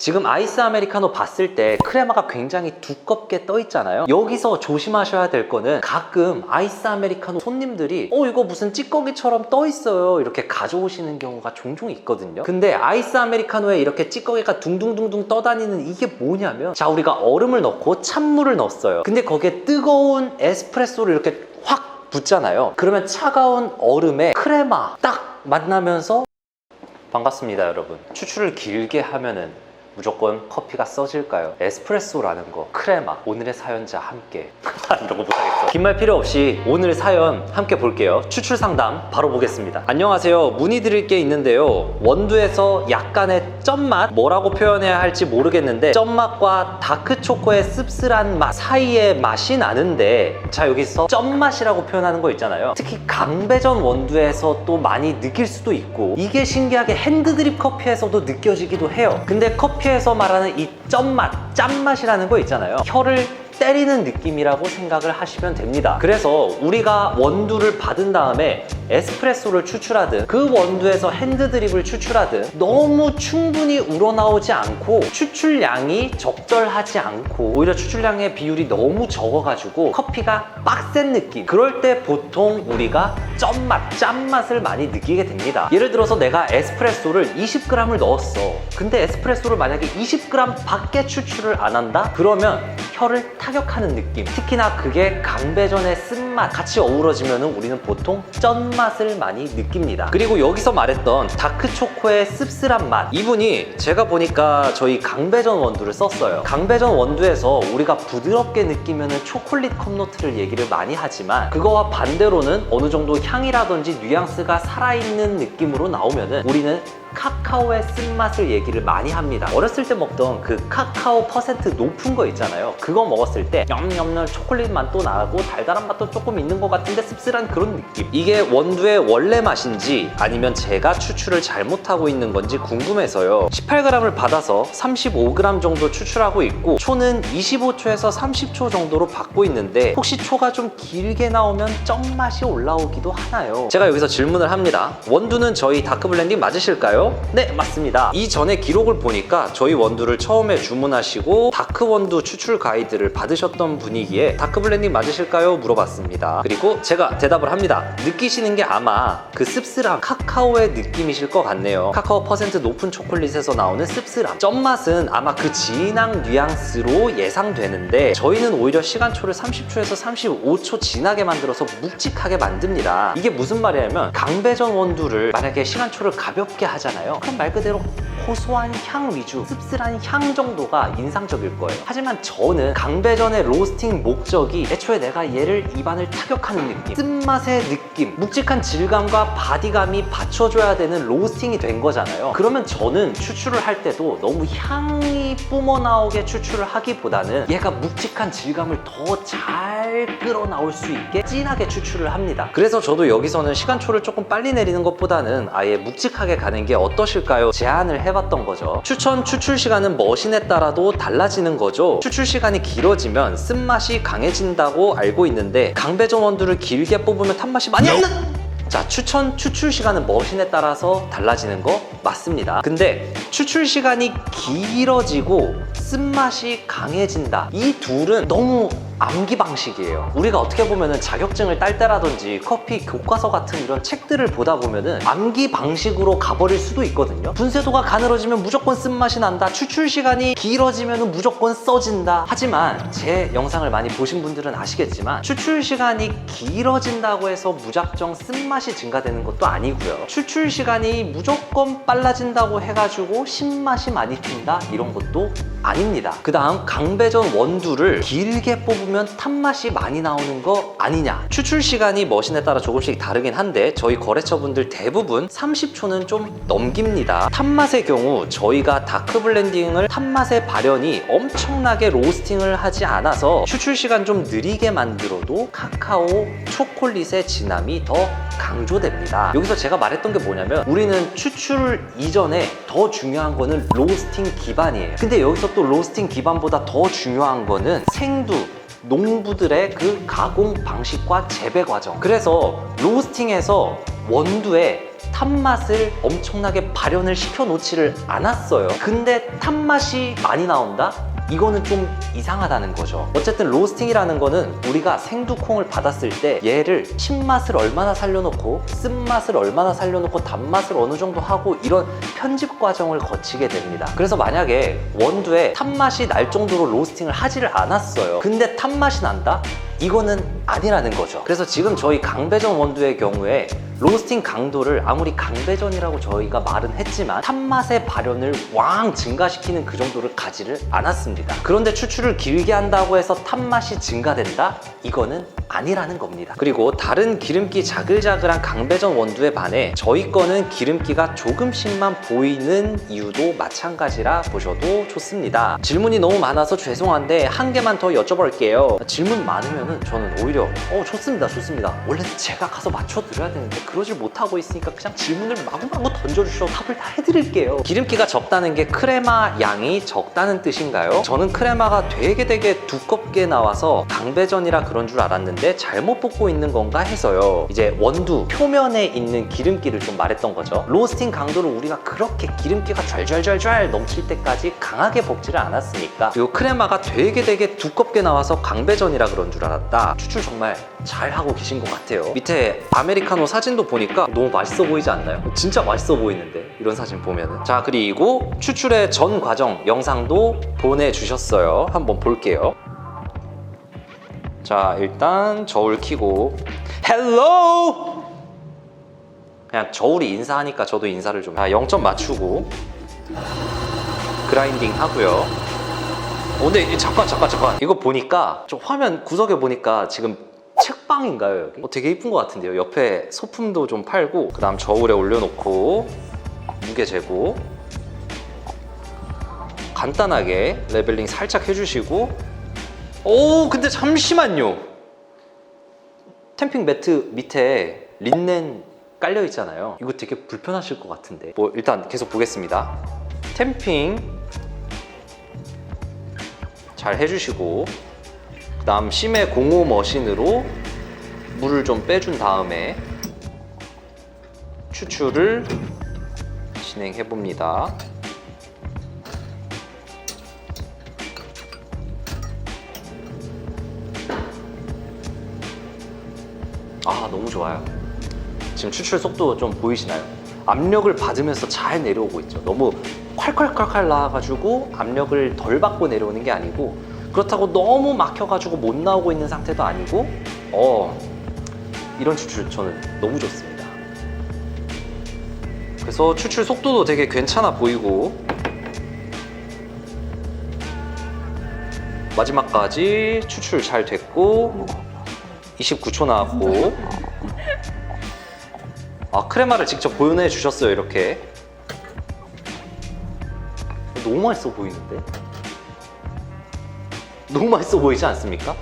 지금 아이스 아메리카노 봤을 때 크레마가 굉장히 두껍게 떠 있잖아요. 여기서 조심하셔야 될 거는 가끔 아이스 아메리카노 손님들이 이거 무슨 찌꺼기처럼 떠 있어요 이렇게 가져오시는 경우가 종종 있거든요. 근데 아이스 아메리카노에 이렇게 찌꺼기가 둥둥둥둥 떠다니는 이게 뭐냐면, 자, 우리가 얼음을 넣고 찬물을 넣었어요. 근데 거기에 뜨거운 에스프레소를 이렇게 확 붓잖아요. 그러면 차가운 얼음에 크레마 딱 만나면서, 반갑습니다 여러분, 추출을 길게 하면은 무조건 커피가 써질까요? 에스프레소라는 거, 크레마, 오늘의 사연자 함께 이런 거 못하겠어. 긴 말 필요 없이 오늘 사연 함께 볼게요. 추출 상담 바로 보겠습니다. 안녕하세요. 문의드릴 게 있는데요, 원두에서 약간의 쩐맛, 뭐라고 표현해야 할지 모르겠는데 쩐맛과 다크초코의 씁쓸한 맛 사이의 맛이 나는데, 자, 여기서 쩐맛이라고 표현하는 거 있잖아요. 특히 강배전 원두에서 또 많이 느낄 수도 있고, 이게 신기하게 핸드드립 커피에서도 느껴지기도 해요. 근데 커피에서 말하는 이 쩐맛, 짠맛이라는 거 있잖아요. 혀를 때리는 느낌이라고 생각을 하시면 됩니다. 그래서 우리가 원두를 받은 다음에 에스프레소를 추출하든 그 원두에서 핸드드립을 추출하든 너무 충분히 우러나오지 않고 추출량이 적절하지 않고 오히려 추출량의 비율이 너무 적어가지고 커피가 빡센 느낌, 그럴 때 보통 우리가 쩐맛, 짠맛을 많이 느끼게 됩니다. 예를 들어서 내가 에스프레소를 20g을 넣었어. 근데 에스프레소를 만약에 20g 밖에 추출을 안 한다? 그러면 혀를 타격하는 느낌, 특히나 그게 강배전의 쓴맛 같이 어우러지면 우리는 보통 쩐맛을 많이 느낍니다. 그리고 여기서 말했던 다크초코의 씁쓸한 맛, 이분이 제가 보니까 저희 강배전 원두를 썼어요. 강배전 원두에서 우리가 부드럽게 느끼면 초콜릿 컵노트를 얘기를 많이 하지만, 그거와 반대로는 어느 정도 향이라든지 뉘앙스가 살아있는 느낌으로 나오면 우리는 카카오의 쓴맛을 얘기를 많이 합니다. 어렸을 때 먹던 그 카카오 퍼센트 높은 거 있잖아요. 그거 먹었을 때 냠냠냠 초콜릿 맛도 나고 달달한 맛도 조금 있는 것 같은데 씁쓸한 그런 느낌, 이게 원두의 원래 맛인지 아니면 제가 추출을 잘못하고 있는 건지 궁금해서요. 18g을 받아서 35g 정도 추출하고 있고 초는 25초에서 30초 정도로 받고 있는데, 혹시 초가 좀 길게 나오면 쩐맛이 올라오기도 하나요? 제가 여기서 질문을 합니다. 원두는 저희 다크블렌딩 맞으실까요? 네, 맞습니다. 이전에 기록을 보니까 저희 원두를 처음에 주문하시고 다크 원두 추출 가이드를 받으셨던 분이기에 다크블렌딩 맞으실까요? 물어봤습니다. 그리고 제가 대답을 합니다. 느끼시는 게 아마 그 씁쓸함, 카카오의 느낌이실 것 같네요. 카카오 퍼센트 높은 초콜릿에서 나오는 씁쓸함, 쩐맛은 아마 그 진한 뉘앙스로 예상되는데, 저희는 오히려 시간초를 30초에서 35초 진하게 만들어서 묵직하게 만듭니다. 이게 무슨 말이냐면, 강배전 원두를 만약에 시간초를 가볍게 하잖아요. 그럼 말 그대로 고소한 향 위주, 씁쓸한 향 정도가 인상적일 거예요. 하지만 저는 강배전의 로스팅 목적이 애초에 내가 얘를 입안을 타격하는 느낌, 쓴맛의 느낌, 묵직한 질감과 바디감이 받쳐줘야 되는 로스팅이 된 거잖아요. 그러면 저는 추출을 할 때도 너무 향이 뿜어나오게 추출을 하기보다는 얘가 묵직한 질감을 더 잘 끌어나올 수 있게 진하게 추출을 합니다. 그래서 저도 여기서는 시간초를 조금 빨리 내리는 것보다는 아예 묵직하게 가는 게 어떠실까요? 제안을 해봤던 거죠. 추천 추출 시간은 머신에 따라도 달라지는 거죠. 추출 시간이 길어지면 쓴맛이 강해진다고 알고 있는데, 강배전 원두를 길게 뽑으면 탄맛이 많이 안 나! 자, 추천 추출 시간은 머신에 따라서 달라지는 거 맞습니다. 근데 추출 시간이 길어지고 쓴맛이 강해진다, 이 둘은 너무 암기 방식이에요. 우리가 어떻게 보면은 자격증을 딸 때라든지 커피 교과서 같은 이런 책들을 보다 보면은 암기 방식으로 가버릴 수도 있거든요. 분쇄도가 가늘어지면 무조건 쓴맛이 난다, 추출 시간이 길어지면 무조건 써진다. 하지만 제 영상을 많이 보신 분들은 아시겠지만, 추출 시간이 길어진다고 해서 무작정 쓴맛이 증가되는 것도 아니고요. 추출 시간이 무조건 빨라진다고 해가지고 신맛이 많이 튄다, 이런 것도 아닙니다. 그 다음, 강배전 원두를 길게 뽑으면 탄맛이 많이 나오는 거 아니냐? 추출 시간이 머신에 따라 조금씩 다르긴 한데 저희 거래처분들 대부분 30초는 좀 넘깁니다. 탄맛의 경우 저희가 다크 블렌딩을 탄맛의 발현이 엄청나게 로스팅을 하지 않아서 추출 시간 좀 느리게 만들어도 카카오, 초콜릿의 진함이 더 강조됩니다. 여기서 제가 말했던 게 뭐냐면, 우리는 추출 이전에 더 중요한 거는 로스팅 기반이에요. 근데 여기서 또 로스팅 기반보다 더 중요한 거는 생두, 농부들의 그 가공 방식과 재배 과정. 그래서 로스팅에서 원두에 탄맛을 엄청나게 발현을 시켜놓지를 않았어요. 근데 탄맛이 많이 나온다? 이거는 좀 이상하다는 거죠. 어쨌든 로스팅이라는 거는 우리가 생두콩을 받았을 때 얘를 신맛을 얼마나 살려놓고 쓴맛을 얼마나 살려놓고 단맛을 어느 정도 하고 이런 편집 과정을 거치게 됩니다. 그래서 만약에 원두에 탄맛이 날 정도로 로스팅을 하지를 않았어요. 근데 탄맛이 난다? 이거는 아니라는 거죠. 그래서 지금 저희 강배전 원두의 경우에 로스팅 강도를 아무리 강배전이라고 저희가 말은 했지만 탄맛의 발현을 왕 증가시키는 그 정도를 가지를 않았습니다. 그런데 추출을 길게 한다고 해서 탄맛이 증가된다? 이거는 아니라는 겁니다. 그리고 다른 기름기 자글자글한 강배전 원두에 반해 저희 거는 기름기가 조금씩만 보이는 이유도 마찬가지라 보셔도 좋습니다. 질문이 너무 많아서 죄송한데 한 개만 더 여쭤볼게요. 질문 많으면은 저는 오히려 좋습니다 원래 제가 가서 맞춰드려야 되는데 그러질 못하고 있으니까 그냥 질문을 마구마구 던져주셔도 답을 다 해드릴게요. 기름기가 적다는 게 크레마 양이 적다는 뜻인가요? 저는 크레마가 되게 두껍게 나와서 강배전이라 그런 줄 알았는데 잘못 볶고 있는 건가 해서요. 이제 원두 표면에 있는 기름기를 좀 말했던 거죠. 로스팅 강도를 우리가 그렇게 기름기가 좔좔좔 넘칠 때까지 강하게 볶지를 않았으니까. 그리고 크레마가 되게 두껍게 나와서 강배전이라 그런 줄 알았다. 추출 정말 잘 하고 계신 것 같아요. 밑에 아메리카노 사진도 보니까 너무 맛있어 보이지 않나요? 진짜 맛있어 보이는데 이런 사진 보면은. 자, 그리고 추출의 전 과정 영상도 보내주셨어요. 한번 볼게요. 자, 일단 저울 켜고 헬로! 그냥 저울이 인사하니까 저도 인사를 좀. 자, 0점 맞추고 그라인딩 하고요. 근데 잠깐 이거 보니까 좀 화면 구석에 보니까 지금 책방인가요 여기? 되게 이쁜 것 같은데요. 옆에 소품도 좀 팔고, 그 다음 저울에 올려놓고 무게 재고 간단하게 레벨링 살짝 해주시고. 근데 잠시만요. 캠핑 매트 밑에 린넨 깔려 있잖아요. 이거 되게 불편하실 것 같은데 일단 계속 보겠습니다. 탬핑 잘 해주시고, 그 다음 심해 공호 머신으로 물을 좀 빼준 다음에 추출을 진행해 봅니다. 너무 좋아요. 지금 추출 속도 좀 보이시나요? 압력을 받으면서 잘 내려오고 있죠. 너무 콸콸콸콸 나와가지고 압력을 덜 받고 내려오는 게 아니고, 그렇다고 너무 막혀가지고 못 나오고 있는 상태도 아니고, 이런 추출 저는 너무 좋습니다. 그래서 추출 속도도 되게 괜찮아 보이고, 마지막까지 추출 잘 됐고 29초 나왔고. 크레마를 직접 보여내 주셨어요. 이렇게 너무 맛있어 보이는데? 너무 맛있어 보이지 않습니까?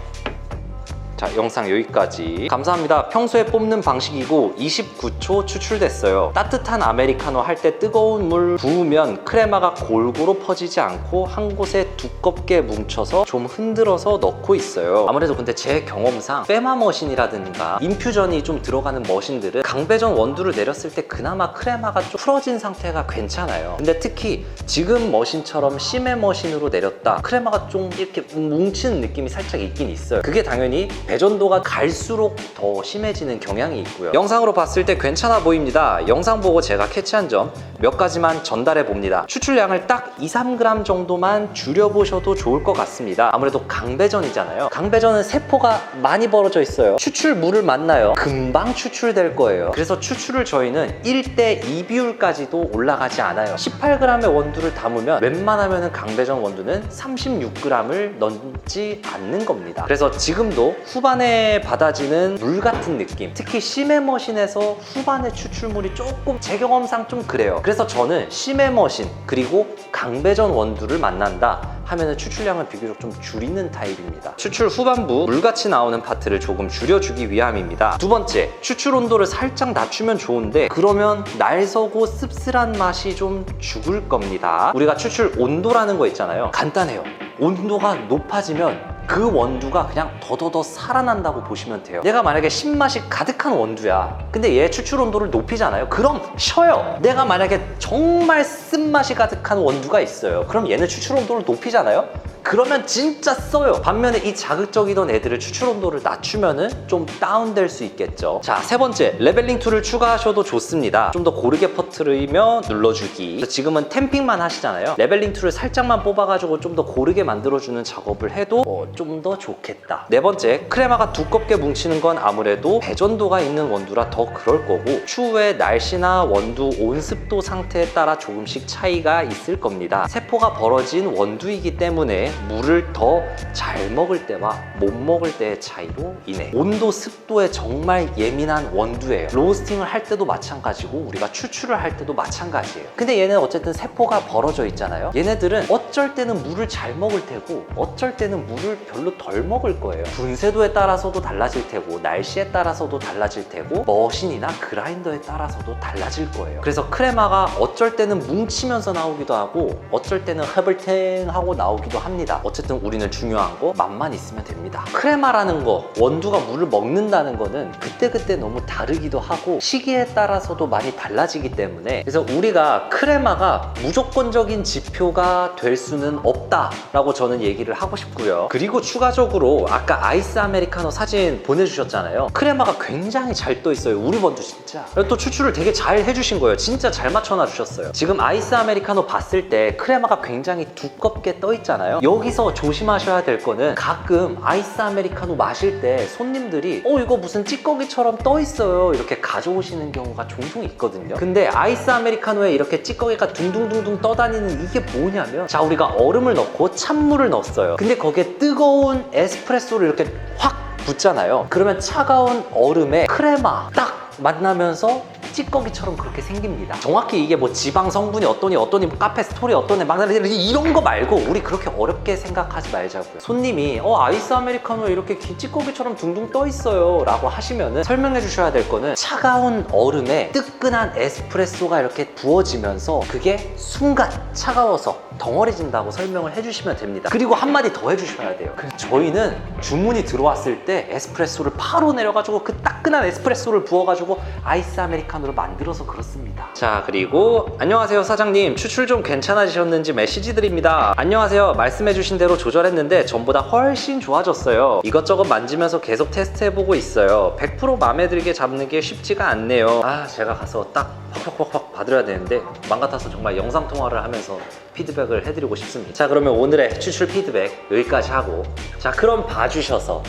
자, 영상 여기까지. 감사합니다. 평소에 뽑는 방식이고 29초 추출됐어요. 따뜻한 아메리카노 할 때 뜨거운 물 부으면 크레마가 골고루 퍼지지 않고 한 곳에 두껍게 뭉쳐서 좀 흔들어서 넣고 있어요. 아무래도 근데 제 경험상 페마 머신이라든가 인퓨전이 좀 들어가는 머신들은 강배전 원두를 내렸을 때 그나마 크레마가 좀 풀어진 상태가 괜찮아요. 근데 특히 지금 머신처럼 심해 머신으로 내렸다, 크레마가 좀 이렇게 뭉치는 느낌이 살짝 있긴 있어요. 그게 당연히 배전도가 갈수록 더 심해지는 경향이 있고요. 영상으로 봤을 때 괜찮아 보입니다. 영상 보고 제가 캐치한 점 몇 가지만 전달해 봅니다. 추출량을 딱 2-3g 정도만 줄여보셔도 좋을 것 같습니다. 아무래도 강배전이잖아요. 강배전은 세포가 많이 벌어져 있어요. 추출물을 만나요. 금방 추출될 거예요. 그래서 추출을 저희는 1:2 비율까지도 올라가지 않아요. 18g의 원두를 담으면 웬만하면 강배전 원두는 36g을 넘지 않는 겁니다. 그래서 지금도 후반에 받아지는 물 같은 느낌, 특히 심해 머신에서 후반에 추출물이 조금 제 경험상 좀 그래요. 그래서 저는 심해 머신 그리고 강배전 원두를 만난다 하면은 추출량을 비교적 좀 줄이는 타입입니다. 추출 후반부 물같이 나오는 파트를 조금 줄여주기 위함입니다. 두 번째, 추출 온도를 살짝 낮추면 좋은데 그러면 날서고 씁쓸한 맛이 좀 죽을 겁니다. 우리가 추출 온도라는 거 있잖아요. 간단해요. 온도가 높아지면 그 원두가 그냥 더더더 살아난다고 보시면 돼요. 내가 만약에 신맛이 가득한 원두야. 근데 얘 추출 온도를 높이잖아요. 그럼 쉬어요. 내가 만약에 정말 쓴맛이 가득한 원두가 있어요. 그럼 얘는 추출 온도를 높이잖아요. 그러면 진짜 써요. 반면에 이 자극적이던 애들을 추출 온도를 낮추면은 좀 다운될 수 있겠죠. 자, 세 번째, 레벨링 툴을 추가하셔도 좋습니다. 좀 더 고르게 퍼뜨리며 눌러주기. 지금은 탬핑만 하시잖아요. 레벨링 툴을 살짝만 뽑아가지고 좀 더 고르게 만들어주는 작업을 해도 좀 더 좋겠다. 네 번째, 크레마가 두껍게 뭉치는 건 아무래도 배전도가 있는 원두라 더 그럴 거고, 추후에 날씨나 원두 온습도 상태에 따라 조금씩 차이가 있을 겁니다. 세포가 벌어진 원두이기 때문에 물을 더 잘 먹을 때와 못 먹을 때의 차이로 인해 온도, 습도에 정말 예민한 원두예요. 로스팅을 할 때도 마찬가지고 우리가 추출을 할 때도 마찬가지예요. 근데 얘는 어쨌든 세포가 벌어져 있잖아요. 얘네들은 어쩔 때는 물을 잘 먹을 테고 어쩔 때는 물을 별로 덜 먹을 거예요. 분쇄도에 따라서도 달라질 테고 날씨에 따라서도 달라질 테고 머신이나 그라인더에 따라서도 달라질 거예요. 그래서 크레마가 어쩔 때는 뭉치면서 나오기도 하고 어쩔 때는 허블탱하고 나오기도 합니다. 어쨌든 우리는 중요한 거 맛만 있으면 됩니다. 크레마라는 거, 원두가 물을 먹는다는 거는 그때그때 너무 다르기도 하고 시기에 따라서도 많이 달라지기 때문에, 그래서 우리가 크레마가 무조건적인 지표가 될 수는 없다라고 저는 얘기를 하고 싶고요. 그리고 추가적으로 아까 아이스 아메리카노 사진 보내주셨잖아요. 크레마가 굉장히 잘 떠 있어요. 우리 원두 진짜. 또 추출을 되게 잘 해주신 거예요. 진짜 잘 맞춰놔 주셨어요. 지금 아이스 아메리카노 봤을 때 크레마가 굉장히 두껍게 떠 있잖아요. 여기서 조심하셔야 될 거는 가끔 아이스 아메리카노 마실 때 손님들이 이거 무슨 찌꺼기처럼 떠 있어요 이렇게 가져오시는 경우가 종종 있거든요. 근데 아이스 아메리카노에 이렇게 찌꺼기가 둥둥둥둥 떠다니는 이게 뭐냐면, 자, 우리가 얼음을 넣고 찬물을 넣었어요. 근데 거기에 뜨거운 에스프레소를 이렇게 확 붓잖아요. 그러면 차가운 얼음에 크레마 딱 만나면서 찌꺼기처럼 그렇게 생깁니다. 정확히 이게 뭐 지방 성분이 어떠니 카페 스토리 어떠니 막 이런 거 말고 우리 그렇게 어렵게 생각하지 말자고요. 손님이 아이스 아메리카노 이렇게 찌꺼기처럼 둥둥 떠 있어요 라고 하시면은 설명해 주셔야 될 거는 차가운 얼음에 뜨끈한 에스프레소가 이렇게 부어지면서 그게 순간 차가워서 덩어리진다고 설명을 해주시면 됩니다. 그리고 한마디 더 해주셔야 돼요. 저희는 주문이 들어왔을 때 에스프레소를 바로 내려가지고 그 따끈한 에스프레소를 부어가지고 아이스 아메리카노로 만들어서 그렇습니다. 자, 그리고 안녕하세요 사장님, 추출 좀 괜찮아지셨는지 메시지 드립니다. 안녕하세요. 말씀해주신 대로 조절했는데 전보다 훨씬 좋아졌어요. 이것저것 만지면서 계속 테스트해보고 있어요. 100% 마음에 들게 잡는 게 쉽지가 않네요. 제가 가서 딱 확 받으려야 되는데 맘 같아서 정말 영상통화를 하면서 피드백을 해드리고 싶습니다. 자, 그러면 오늘의 추출 피드백 여기까지 하고, 자, 그럼 봐주셔서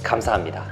감사합니다.